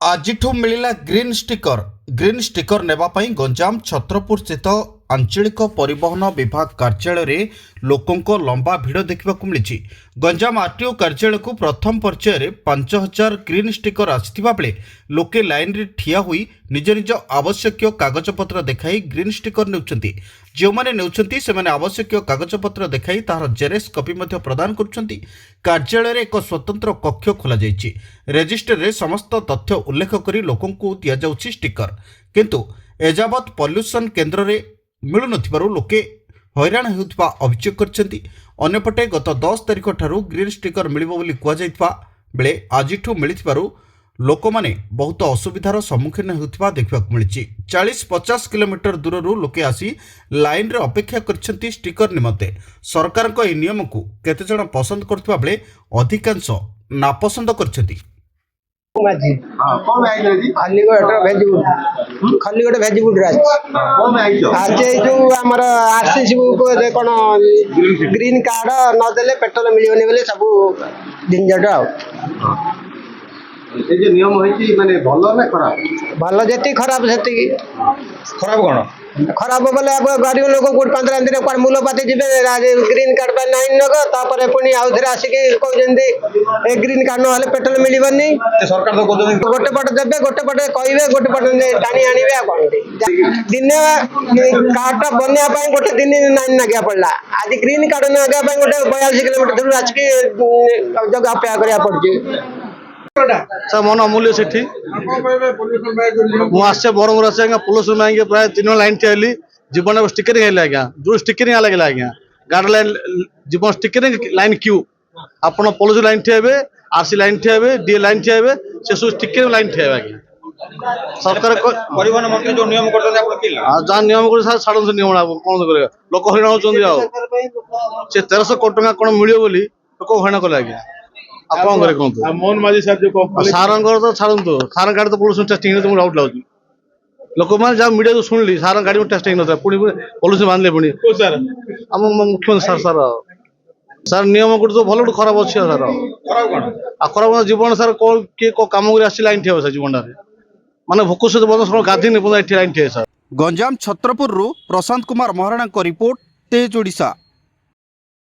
ଆଜିଠୁ ମିଳିଲା green sticker ନେବା ପାଇଁ ଗଞ୍ଜାମ ଛତ୍ରପୁର ସ୍ଥିତ ଆଞ୍ଚଳିକ ପରିବହନ ବିଭାଗ କାର୍ଯ୍ୟାଳୟରେ ଲୋକଙ୍କ ଲମ୍ବା ଭିଡ଼ ଦେଖିବାକୁ ମିଳିଛି। ଗଞ୍ଜାମ ଆର୍ଟିଓ କାର୍ଯ୍ୟାଳୟକୁ ପ୍ରଥମ ପର୍ଯ୍ୟାୟରେ 5000 ଗ୍ରୀନ୍ ଷ୍ଟିକର ଆସିଥିବା ବେଳେ ଲୋକେ ଲାଇନ୍ରେ ଠିଆ ହୋଇ ନିଜ ନିଜ ଆବଶ୍ୟକୀୟ କାଗଜପତ୍ର ଦେଖାଇ ଗ୍ରୀନ୍ ଷ୍ଟିକର ନେଉଛନ୍ତି। ଯେଉଁମାନେ ନେଉଛନ୍ତି ସେମାନେ ଆବଶ୍ୟକୀୟ କାଗଜପତ୍ର ଦେଖାଇ ତାହାର ଜେରକ୍ସ କପି ମଧ୍ୟ ପ୍ରଦାନ କରୁଛନ୍ତି। କାର୍ଯ୍ୟାଳୟରେ ଏକ ସ୍ୱତନ୍ତ୍ର କକ୍ଷ ଖୋଲାଯାଇଛି। ରେଜିଷ୍ଟରରେ ସମସ୍ତ ତଥ୍ୟ ଉଲ୍ଲେଖ କରି ଲୋକଙ୍କୁ ଦିଆଯାଉଛି ଷ୍ଟିକର, କିନ୍ତୁ ଏଯାବତ୍ ପଲ୍ୟୁସନ କେନ୍ଦ୍ରରେ ମିଳୁନଥିବାରୁ ଲୋକେ ହଇରାଣ ହେଉଥିବା ଅଭିଯୋଗ କରିଛନ୍ତି। ଅନ୍ୟପଟେ ଗତ 10 ତାରିଖ ଠାରୁ ଗ୍ରୀନ୍ ଷ୍ଟିକର ମିଳିବ ବୋଲି କୁହାଯାଇଥିବା ବେଳେ ଆଜିଠୁ ମିଳିଥିବାରୁ ଲୋକମାନେ ବହୁତ ଅସୁବିଧାର ସମ୍ମୁଖୀନ ହେଉଥିବା ଦେଖିବାକୁ ମିଳିଛି। 40-50 କିଲୋମିଟର ଦୂରରୁ ଲୋକେ ଆସି ଲାଇନ୍ରେ ଅପେକ୍ଷା କରିଛନ୍ତି ଷ୍ଟିକର ନିମନ୍ତେ। ସରକାରଙ୍କ ଏହି ନିୟମକୁ କେତେଜଣ ପସନ୍ଦ କରୁଥିବା ବେଳେ ଅଧିକାଂଶ ନାପସନ୍ଦ କରିଛନ୍ତି। ଖଲିଗଡ଼ ଭେଜିବୁଡ୍ ଆଜି ଯୋଉ ଆମର ଆରସିସି କଣ ଗ୍ରୀନ୍ କାର୍ଡ ନଦେଲେ ପେଟ୍ରୋଲ ମିଳିବନି ବୋଲି ସବୁ ଝିଞ୍ଝଟ। ଆଉ এই যে নিয়ম হয়েছে মানে ভালো না খারাপ? ভালো যেତିକି ଖରାପ ସେତିକି। খারাপ কোন? ଖରାପ ବୋଲେ ଗରିବ ଲୋକ କୋଉଠି 15 ଦିନ କୁଆଡେ ମୂଲପାତି ଯିବେ ଗ୍ରୀନ୍ କାର୍ଡ ପାଇଁ ନାଇଁ ନଗ, ତାପରେ ପୁଣି ଆଉ ଥରେ ଆସିକି କହୁଛନ୍ତି ଏ ଗ୍ରୀନ୍ କାର୍ଡ ନହେଲେ ପେଟ୍ରୋଲ ମିଳିବନି। সরকার তো কত ଗୋଟେ ପଟେ ଦେବେ, ଗୋଟେ ପଟେ କହିବେ, ଗୋଟେ ପଟେ ଟାଣି ଆଣିବେ। ଆଉ କଣ ଦିନେ କାର୍ଡ ଟା ବନେଇବା ପାଇଁ ଗୋଟେ ଦିନ ଲାଇନ୍ ନାଗିବା ପଡିଲା। ଆଜି ଗ୍ରୀନ୍ କାର୍ଡ ନାଗିବା ପାଇଁ ଗୋଟେ 42 କିଲୋମିଟର ଦୂର ଆସିକି ଅପେକ୍ଷା କରିବାକୁ ପଡୁଛି। सर मन अमूल्य सेठी मुझे बरहमपुर आसे आज्ञा पोल्यूशन में आज्ञा प्राय 3 लाइन ठहली जीवन स्टिकरिंग है आज्ञा जो स्टिकरिंग लगे आज्ञा गाड़ी लाइन जीवन स्टिकरिंग लाइन क्यू आप पोल्यूशन लाइन ठेबे आरसी लाइन ठेबे डी लाइन ठेबे से सब स्टिकरिंग लाइन ठेबे आज्ञा सरकार परिवहन मंत्री जो नियम करते जहाँ नियम कर छाड़ नियम कौन कर लोक हईराण होती 1300 कोटी टका कौन मिले बोली लोक हईराण कले आज्ञा कौन करे कहतु मोहन माझी साहब जो सार तो छाड़ू सार गाड़ी तो पोल्यूशन टेस्टिंग डाउट लाଗୁଛି ଲୋକମାନେ ଯାହା ମିଡ଼ିଆରୁ ଶୁଣିଲି ସାର ଗାଡ଼ି ଟେଷ୍ଟିଂ ନଥିଲା ପୁଣି ପଲ୍ୟୁସନ ବାନ୍ଧିଲେ ପୁଣି ଆମ ମୁଖ୍ୟମନ୍ତ୍ରୀ ସାର୍ ନିୟମ ଗୋଟେ ତ ଭଲ ଗୋଟେ ଖରାପ ଅଛି ସାର୍ ଖରାପ ଜୀବନ ସାର୍ କିଏ କାମ କରି ଆସିଛି ଲାଇନ୍ ଠିଆ ସାର୍ ଜୀବନଟାରେ ମାନେ ଭୋକ ସହିତ ବନ୍ଦ ଗାଧି ଏଠି ଲାଇନ୍ ଠିଆ ସାର୍। ଗଞ୍ଜାମ ଛତ୍ରପୁରରୁ ପ୍ରଶାନ୍ତ କୁମାର ମହାରଣାଙ୍କ ରିପୋର୍ଟ, ତେଜ ଓଡ଼ିଶା।